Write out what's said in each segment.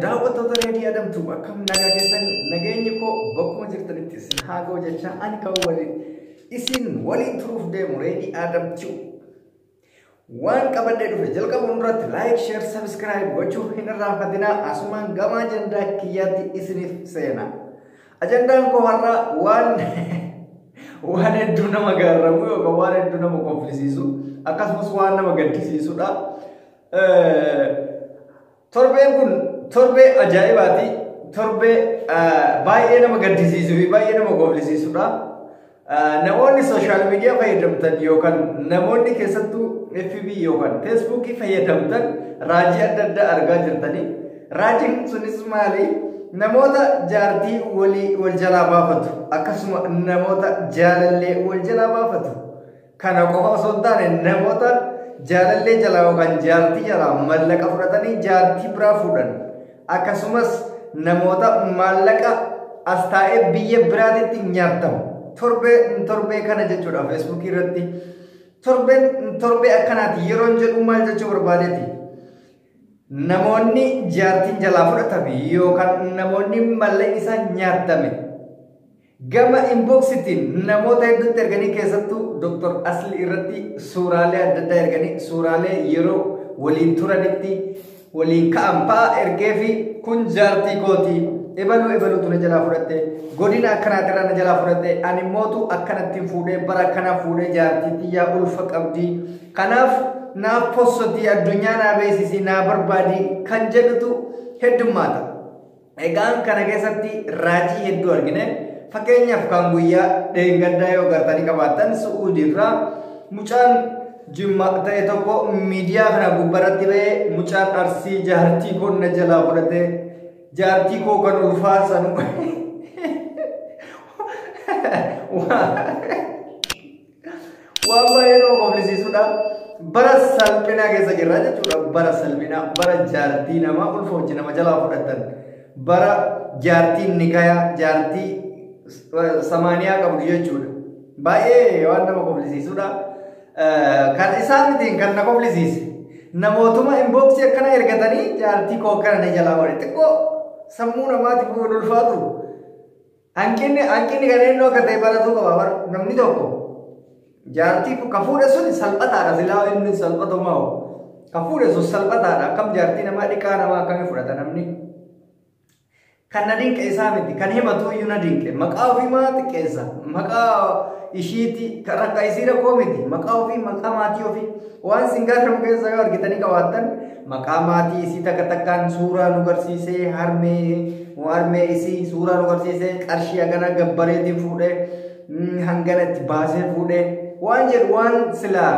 daawwattoota reedii adamtuu akkam nagaa keessanii nageenyi koo bakkuma jirtanitti isin haa ga'u jecha ani kan isin waliin turuuf deemu reedii adamtuu waan qabadhee dhufe jalqaba hunduratti like share subscribe gochuu hin irraanfatinaa asumaan gama ajandaa kiyyaatti isiniif seena ajandaan koo har'a waan hedduu nama gaarramu yookaan waan hedduu nama konfilisiisu akkasumas waan nama gaddisiisudha. Torbeen kun torbee ajaa'ibaati. Torbee baay'ee nama gaddisiisuu fi baay'ee nama konfilisiisudha. Namoonni sooshaal miidiyaa fayyadamtan yookaan namoonni keessattuu FB yookaan Facebook fayyadamtan raajii adda addaa argaa jirtanii. Raajiin sunis maali? Namoota jaartii wal jalaa baafatu akkasuma namoota jaalallee wal jalaa baafatu. Kana qofa osoo hin taane namoota jaalallee jalaa yookaan jaartii jalaa maallaqa fudhatanii jaartii biraa fuudhan akkasumas namoota maallaqa as taa'ee biyya biraatitti nyaatamu torbee kana jechuudha Facebook irratti torbee akkanaati yeroon jedhu maal jechuu barbaadeeti namoonni jaartiin jalaa fudhatame yookaan namoonni maallaqni isaa nyaatame gama inboxitiin namoota hedduutti erganii keessattuu Dr. Asli irratti suuraalee adda addaa erganii suuraalee yeroo waliin turanitti waliin ka'an fa'a ergee fi kun jaartii kooti ebaluutu na jalaa fudhatte godina akkanaatirraa na jalaa fudhatte ani mootu akkanattiin fuudhee bara akkanaa fuudhee jaartii xiyyaa ulfa qabdii kanaaf naaf possotii addunyaa naa beeksisii naa barbaadii kan jedhutu heddummaata. Egaan kana keessatti raajii hedduu argine. Fakkeenyaaf kan guyyaa dheengaddaa yoo gartanii qabaatan Su'uudiirraa mucaan Jimmaa ta'e tokko miidiyaa kana gubbaratti ba'ee mucaan Arsii jaartii koo na jalaa fudhate jaartii koo kan ulfaasan waan baay'ee nama konfilisiisudha. Bara salphinaa keessa jirra jechuudha. Bara salphinaa bara jaartii namaa ulfa wajjin nama jalaa fudhatan bara jaartiin nikayaa jaartii Samaniyaa qabdu jechuudha. Baay'ee waan nama konfilisiisudha. Kan isaan mitiin kan na konfilisiise namootuma inboxii akkana ergatanii jaartii koo kana na jalaa wali xiqqoo sammuu namaatiif wal ulfaatu. Hanqinni kanneen akka ta'e baratuu qaba namni tokko. Jaartii ka fuudhe sun salphataadha silaa inni salphatumaa ka fuudhe sun salphataadha akkam jaartii namaa dhiqaa namaa akkamii fudhata namni. Kan na dinqe isaa miti kan himatu iyyuu na dinqe maqaa ofii maa xiqqeessa maqaa ishiiti kan rakka isii rakkoo miti maqaa ofii maqaa maatii ofii waan singaaramu keessa yoo argitanii qabaattan maqaa maatii isii takka takkaan suuraa nu garsiisee harmee isii suuraa nu garsiisee qarshii hagana gabbareetiin fuudhee hangana itti baasee fuudhee waan jedhu waan silaa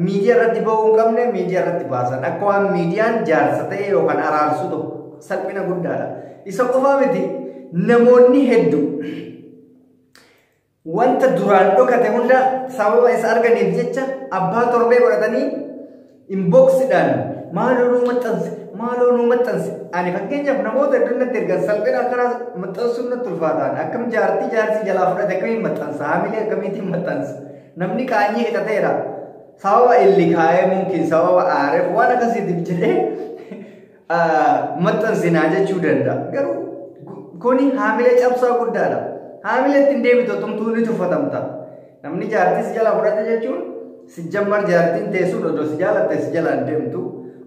miidiyaa irratti ba'uu hin qabne miidiyaa irratti baasan akka waan miidiyaan jaarsa ta'e yookaan araarsu tokko salphina guddaadha. Isa qofaa miti namoonni hedduu wanta duraan dhokate hunda sababa isa arganiif jecha abbaa torbee godhatanii inboxiidhaan maaloo nu maxxansi ani fakkeenyaaf namoota hedduu natti ergan salphina akkanaa maxxansuun natti ulfaataan akkam jaartii jalaa fudhate akkamiin maxxansa haamilee akkamiitiin maxxansa namni qaanyii hidhateera sababa illi kaa'ee mumkin sababa aareef waan akkasiitiif jedhee maxxansinaa jechuu danda'a. Garuu kuni haamilee cabsaa guddaadha. Haamilee ittiin deebitu tumtuu ni tuffatamta. Namni jaartii si jalaa fudhate jechuun si jammar jaartiin teessuun odoo si jaalatte si jalaan deemtu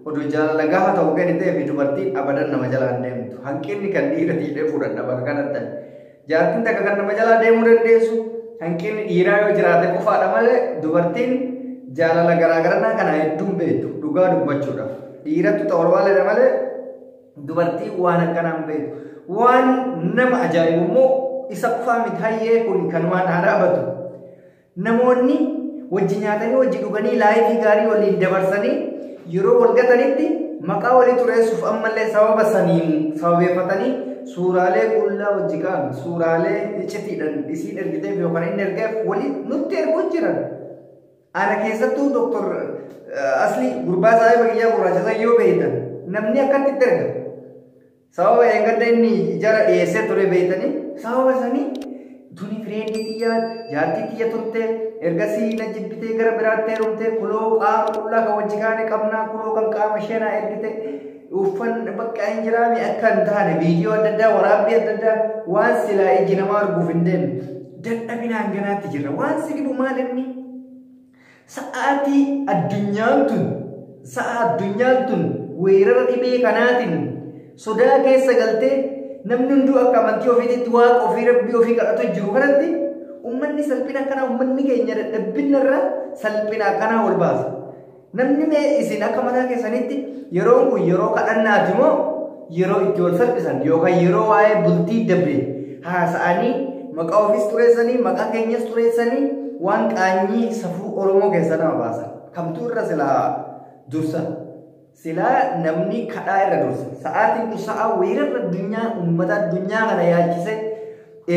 odoo jaalala gaafa ta'u gadi ta'ee fi dubartiin abadan nama jalaan deemtu. Hanqinni kan dhiira tiidhee fuudhan bakka kanatti. Jaartiin takka kan nama jalaa deemuu dandeessu hanqinni dhiiraa yoo jiraate qofaadha malee dubartiin jaalala garaagaraa kana hedduun beektu dhugaa dubbachuudhaaf. Dhiirattu ta'uu barbaadudha malee dubartii waan akkanaan beektu waan nama ajaa'ibu immoo isa qofaa miti hayyee kun kan waan dhaabatu namoonni wajji nyaatanii wajji dhuganii laayifii gaarii waliin dabarsanii yeroo wal gatanitti maqaa walii xureessuuf ammallee sababa saniin sababeeffatanii suuraalee qullaa wajji ka'an suuraalee icitiidhaan isiin ergiteef yookaan inni ergeef walii nutti erguu jiran. Ana keessattuu Dr. Asli gurbaa saayibaa kiyyaa gurraacha yoo beektan namni akkatti erga sababa eeggadda inni jara dhiyeessee ture beektanii sababa sanii tuni fireendii xiyyaa jaartii xiyya turte ergasii na jibbitee gara biraatti heerumte kuloo qaama qullaa kan wajji kaane qabnaa kuloo kan qaama isheenaa ergite uffan bakka hin jiraami akka hin taane viidiyoo adda addaa waraabbii adda addaa waan silaa iji namaa arguuf hin deemne dadhabinaan ganaatti jirra. Waan si dhibu maal inni sa'aatii addunyaan tun weerara dhibee kanaatiin sodaa keessa galtee namni hunduu akka amantii ofiitti waaqa ofii rabbii ofii kadhatu jiru kanatti ummanni salphina akkanaa ummanni keenya dadhabbinarra salphina akkanaa wal baasa. Namni mee isin akka mataa keessanitti yeroon kun yeroo kadhannaati moo yeroo itti wal salphisan yookaan yeroo waa'ee bultii dabre haasa'anii maqaa ofiis xureessanii maqaa keenyas xureessanii waan qaanyii safuu Oromoo keessa nama baasan kamtuu irra silaa dursa silaa namni kadhaa irra dursa. Sa'aatiin kun sa'a weerarra addunyaa uummata addunyaa kana yaachise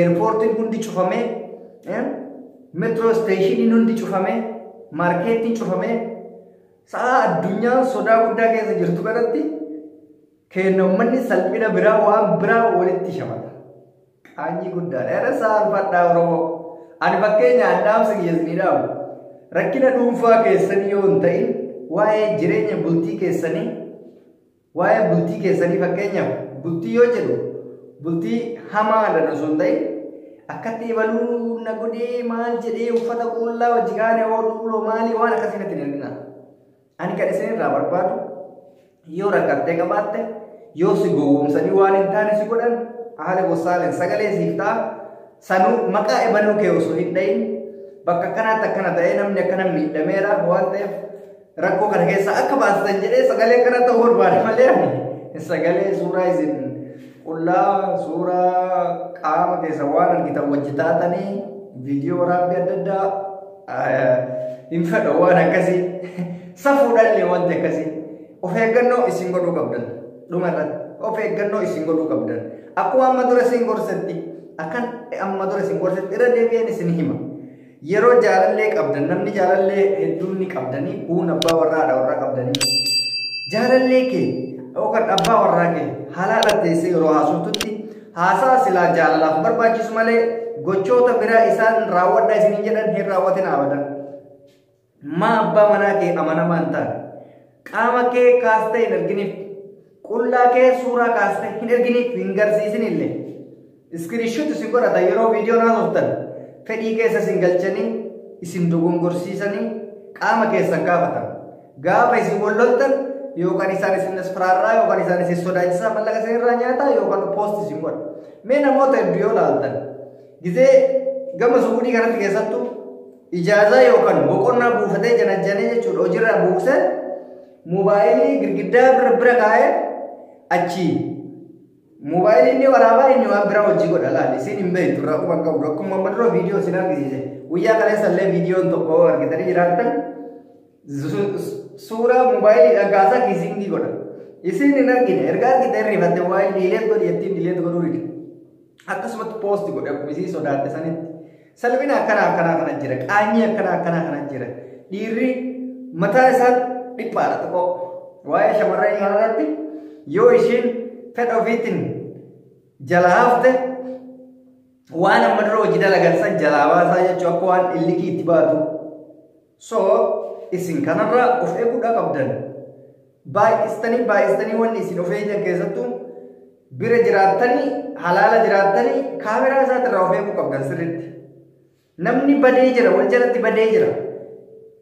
eerpoortiin hundi cufamee metro station hundi cufamee markeetiin cufamee sa'a addunyaa sodaa guddaa keessa jirtu kanatti kenna ummanni salphina biraa waan biraa walitti shamata. Qaanyii guddaadha. Era saarfadhaa Oromoo. Ani fakkeenyaan dhaamsa keessanii dhaabu. Rakkina dhuunfaa keessanii yoo hin ta'in waa'ee jireenya bultii keessanii fakkeenyaaf bultii yoo jedhu bultii hamaadhaan osoo hin ta'in akkatti ibaluu na godhee maal jedhee uffata qullaa wajji gaane ooluu maalii waan akkasii natti hin hir'ina. Ani kan isinirraa barbaadu yoo rakkattee qabaatte yoo si gowwoomsanii waan hin taane si godhan haala gosaaleen sagalee siif ta'a sanuu maqaa ebanuu kee osoo hin dhayin bakka kanaatti akkana ta'ee namni akkana miidhameera waan ta'eef rakkoo kana keessa akka baasisan jedhee sagalee kana ta'uu barbaada malee sagalee suuraa isin qullaa suuraa qaama keessa waan argitan wajji taatanii viidiyoo waraabbii adda addaa hin fedha waan akkasii safuudhaan wanti akkasii of eeggannoo isin godhuu qabdan dhumarratti of eeggannoo isin godhuu qabdan akkuma amma dura isin gorsetti akkan amma dura isin gorsetti irra deebi'een isin hima yeroo jaalallee qabdan namni jaalallee hedduun ni qabdanii kuun abbaa warraadha warra qabdanii jaalallee kee yookaan abbaa warraa kee halaala teessee yeroo haasoftutti haasaa silaa jaalalaaf barbaachisu malee gochoota biraa isaan raawwadha isiniin jedhan hin raawwatin abadan. Ma abbaa manaa kee amanamaa hin taane qaama kee kaastee hin erginiif qullaa kee suuraa kaastee hin erginiif hin garsiisinillee iskiriishuutti isin godhata yeroo viidiyoo haasoftan fedhii keessa isin galchanii isin dogongorsiisanii qaama keessan gaafatan gaafa isin walloltan yookaan isaan isin asfaraarraa yookaan isaan isin sodaachisaa mallaqa isin irraa nyaataa yookaan poost isin godha. Mee namoota hedduu yoo laaltan gizee gama suudii kanatti keessattuu ijaazaa yookaan boqonnaa buufatee janajjanee jechuudha hojiirraa buusee moobaayilii girgiddaa bira kaa'ee achi moobaayilii inni waraabaa inni waan biraa hojii godha laali isin hin beektu irraa kuma qabu akkuma madura viidiyoo isin argisiise guyyaa kaleessallee viidiyoon tokko argitanii jiraattan suuraa moobaayilii dhagaasaa kiisingii godha isin hin argine ergaa argite hirrifatte moobaayilii diileet godhi ittiin diileet godhuu ridi akkasumatti poosti godhe akkuma isii sodaatte sanitti. Salphina akkana jira qaanyii akkana jira dhiirri mataa isaa dhiphaadha tokko waa'ee shamarranii kanarratti yoo ishiin fedha ofiitiin jala hafte waan amma dura hojii dalagansan jalaa baasaa jechuu akka waan illikii itti baatu so isin kanarraa of eeguudha qabdan baay'istanii wanni isin of eegan keessattuu bira jiraattanii halaala jiraattanii kaameraa isaatirraa of eeguu qabdan sirriitti. Namni badee jira wal jalatti badee jira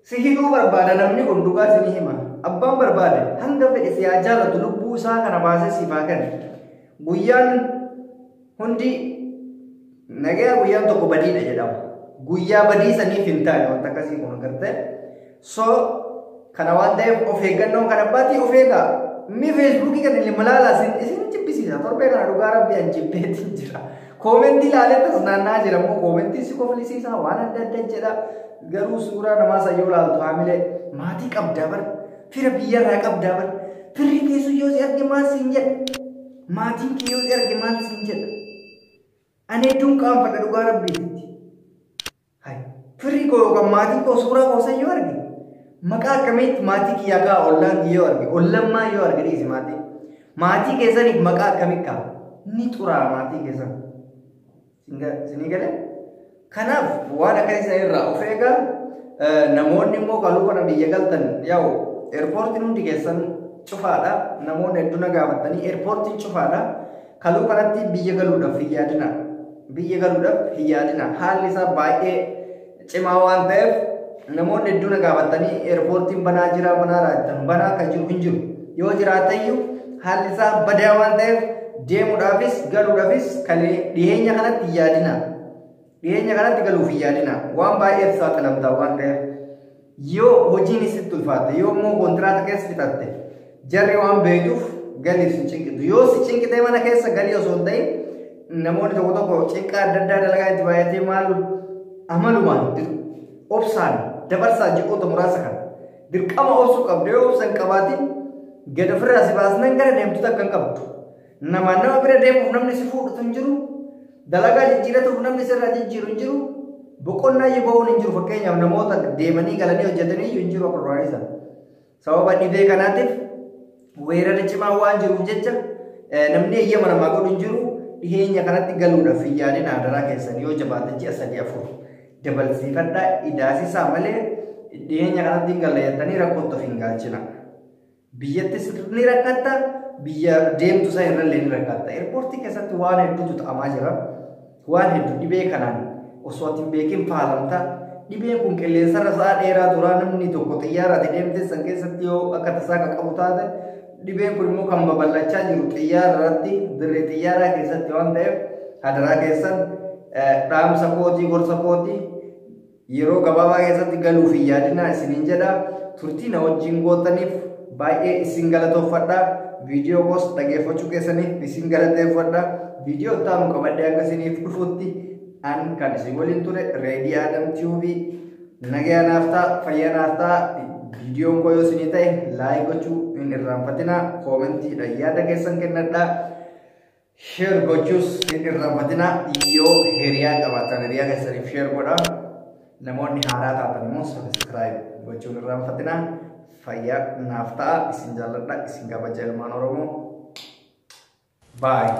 si hidhuu barbaada namni kun dhugaa isin hima abbaan barbaade hanga fedhe si haa jaalatu lubbuu isaa kana baasee siif haa kennu guyyaan hundi nagaa guyyaan tokko badiidha jedhama guyyaa badii saniif hin taane wanta akkasii kun agartee so kana waan ta'eef of eeggannoo kan abbaatii of eegaa mi feesbuukii kan ilma laalaa isin jibbisiisa torbee kana dhugaa rabbii an jibbeetiin jira. Koomenti ilaalee tasnaannaa jira moo koomentii si koflisiisaa waan adda adda jedha garuu suuraa namaa sayyoo laaltu haamilee maatii qabdaa bar fira biyyarraa qabdaa bar firri keessu yoo si arge maal siin jedha maatiin kee yoo si arge maal siin jedha ani hedduun qaanfadha dhugaa rabbiititti firri koo yookaan maatiin koo suuraa koo sayyoo arge maqaa akkamitti maatii kiyyaa kaa ollaan kiyyoo arge ollammaa yoo arge dhiisi maatii keessaniif maqaa akkamii qaba ni xuraa maatii keessan. Sini galee kanaaf waan akkasii irraa of eegaa namoonni immoo qaluu kana biyya galtan yaa'u eerpoortiin hundi keessan cufaadha. Namoonni hedduu na gaafatanii eerpoortiin cufaadha. Kaluu kanatti biyya galuudhaaf hin yaadina. Biyya galuudhaaf hin yaadina. Haalli isaa baay'ee cimaa waan ta'eef namoonni hedduu na gaafatanii eerpoortiin banaa jira banaa raajatan banaa kan jiru hin jiru. Yoo jiraatayyuu haalli isaa badaa waan ta'eef deemuudhaafis galuudhaafis dhiyeenya kanatti hin yaadina. Dhiyeenya kanatti galuuf hin yaadina. Waan baay'eef saaxilamtaa waan ta'eef yoo hojiin isitti ulfaate yoo immoo kontiraata keessa fixatte jarri waan beekuuf galiif si cinqitu. Yoo si cinqitee mana keessa galii osoo hin ta'in namoonni tokko tokko cinqaa adda addaa dalagaa itti baay'atee maal amalumaan obsaan dabarsaa ji'oota muraasa kana dirqama obsuu qabdu. Yoo obsan qabaatiin gad ofirraa si baasnan gara deemtuutu akka hin qabdu. Nama bira deemuuf namni si fuudhatu hin jiru. Dalagaa jijjiiratuuf namni sirraa jijjiiru hin jiru. Boqonnaa bahuun hin jiru. Fakkeenyaaf namoota deemanii galanii hojjetanii hin jiru akka barbaadisan. Sababa dhibee kanaatiif weerarri cimaa waan jiruuf jecha namni eeyyama namaa godhu hin jiru. Dhiyeenya kanatti galuudhaaf hin yaadina. Adaraa keessan yoo jabaate ji'a 3-4 dabalsiifadhaa idaasisaa malee dhiyeenya kanatti hin gallayattanii rakkootti of hin galchina. Biyyattis ni rakkatta. Biyya deemtu isaa irrallee ni rakkatta. Eerpoortii keessatti waan hedduutu ta'amaa jira. Waan hedduu dhibee kanaan osoo ati hin beekin faalamta. Dhibeen kun qilleensarra sa'a dheeraa tura. Namni tokko xiyyaaraan deemtee san keessatti yoo akka tasaa qaqqabu taate dhibeen kun immoo kan babal'achaa jiru xiyyaararratti dirree xiyyaaraa keessatti waan ta'eef hadaraa keessan dhaamsa kootii gorsa kootii yeroo gabaabaa keessatti galuuf hin yaadinaa isiniin jedha. Turtii na wajjin gootaniif baay'ee isin galatoomfadha. Viidiyoo koos dhageeffachuu keessaniif isin galateeffadha. Viidiyoo ittaanu qabadhee akka isiniif dhufutti an kan isin waliin ture Reedii Adam TV. Nagaa naaf ta'a, fayyaa naaf ta'a. Viidiyoon koo yoo isinii ta'e laayik gochuu hin irraanfatina. Koomentiidhaan yaada keessan kennadha. Sheer gochuus hin irraanfatina. Yoo hiriyaa qabaatan hiriyaa keessaniif sheer godha. Namoonni haaraa taatan immoo sabiskiraayib gochuu hin irraanfatina. Fayyaa naaf ta'a. Isin jaalladha. Isin kabaja ilmaan Oromoo. Bye.